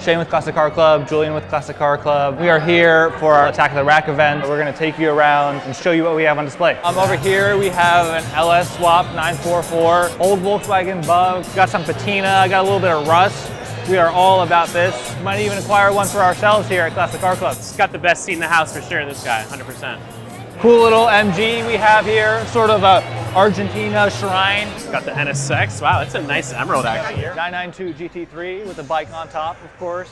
Shane with Classic Car Club, Julian with Classic Car Club. We are here for our Attack of the Rack event. We're gonna take you around and show you what we have on display. Over here we have an LS Swap 944, old Volkswagen Bug, got some patina, got a little bit of rust. We are all about this. Might even acquire one for ourselves here at Classic Car Club. It's got the best seat in the house for sure, this guy, 100%. Cool little MG we have here, sort of a Argentina shrine. It's got the NSX. Wow, that's a nice emerald actually. 992 GT3 with the bike on top, of course.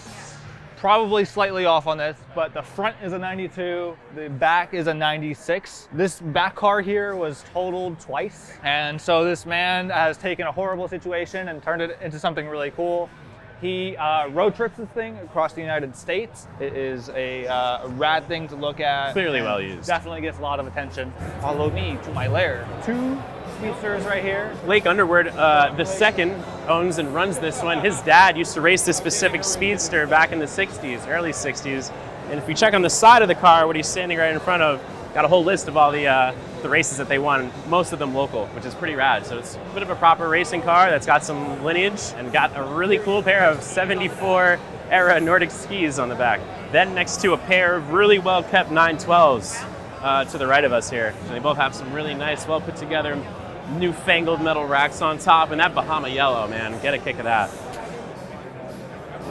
Probably slightly off on this, but the front is a 92, the back is a 96. This back car here was totaled twice, and so this man has taken a horrible situation and turned it into something really cool. He road trips this thing across the United States. It is a rad thing to look at. Clearly well used. Definitely gets a lot of attention. Follow me to my lair. Two Speedsters right here. Blake Underwood, the second, owns and runs this one. His dad used to race this specific Speedster back in the 60s, early 60s. And if you check on the side of the car, what he's standing right in front of, got a whole list of all the races that they won, most of them local, which is pretty rad. So it's a bit of a proper racing car that's got some lineage and got a really cool pair of 74 era Nordic skis on the back. Then next to a pair of really well kept 912s to the right of us here. And they both have some really nice, well put together, newfangled metal racks on top, and that Bahama yellow, man, get a kick of that.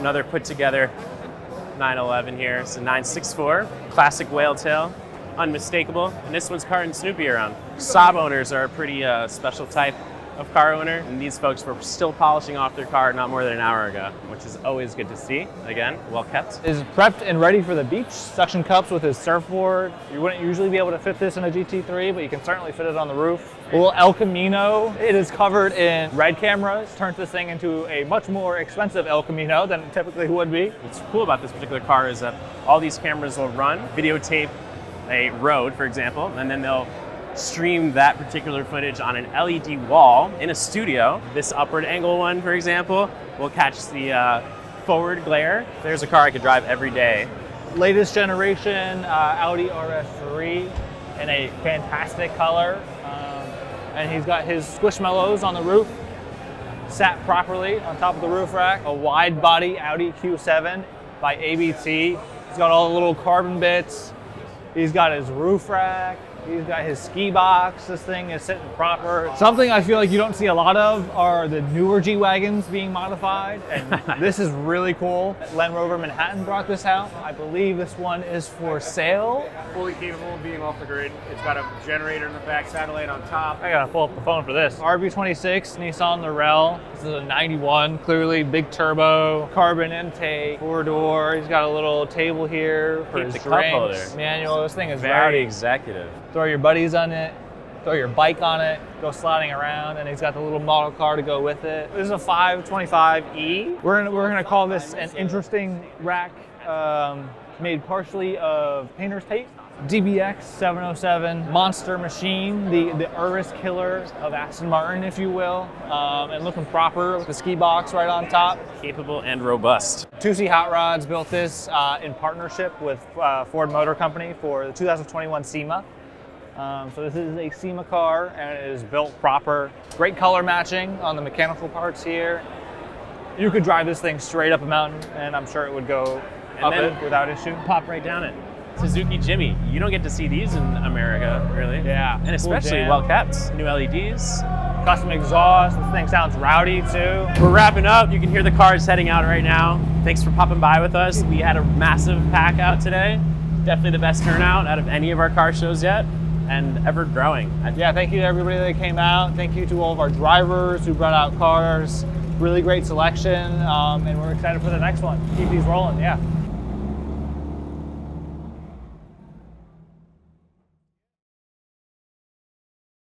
Another put together 911 here. It's a 964, classic whale tail. Unmistakable, and this one's carting Snoopy around. Saab owners are a pretty special type of car owner, and these folks were still polishing off their car not more than an hour ago, which is always good to see. Again, well kept. Is prepped and ready for the beach. Suction cups with his surfboard. You wouldn't usually be able to fit this in a GT3, but you can certainly fit it on the roof. A little El Camino. It is covered in red cameras. Turns this thing into a much more expensive El Camino than it typically would be. What's cool about this particular car is that all these cameras will run, videotape a road, for example, and then they'll stream that particular footage on an LED wall in a studio. This upward angle one, for example, will catch the forward glare. There's a car I could drive every day. Latest generation Audi RS3 in a fantastic color. And he's got his Squishmallows on the roof, sat properly on top of the roof rack. A wide body Audi Q7 by ABT. He's got all the little carbon bits. He's got his roof rack, he's got his ski box, this thing is sitting proper. Something I feel like you don't see a lot of are the newer G Wagons being modified, and this is really cool. Land Rover Manhattan brought this out. I believe this one is for sale. Fully capable of being off the grid. It's got a generator in the back, satellite on top. I gotta pull up the phone for this. RB26 Nissan Laurel. This is a 91, clearly big turbo, carbon intake, 4-door. He's got a little table here for his drinks. Manual. This thing is very executive. Throw your buddies on it, throw your bike on it, go sliding around, and he's got the little model car to go with it. This is a 525E. We're gonna call this an interesting rack made partially of painter's tape. DBX 707 monster machine, the Urus killer of Aston Martin, if you will, and looking proper with the ski box right on top. Capable and robust. 2C Hot Rods built this in partnership with Ford Motor Company for the 2021 SEMA. So this is a SEMA car, and it is built proper. Great color matching on the mechanical parts here. You could drive this thing straight up a mountain, and I'm sure it would go up it without issue. Pop right down it. Suzuki Jimny. You don't get to see these in America, really. Yeah. And especially well kept. New LEDs. Custom exhaust. This thing sounds rowdy too. We're wrapping up. You can hear the cars heading out right now. Thanks for popping by with us. We had a massive pack out today. Definitely the best turnout out of any of our car shows yet, and ever growing. Yeah, thank you to everybody that came out. Thank you to all of our drivers who brought out cars. Really great selection, and we're excited for the next one. Keep these rolling, yeah.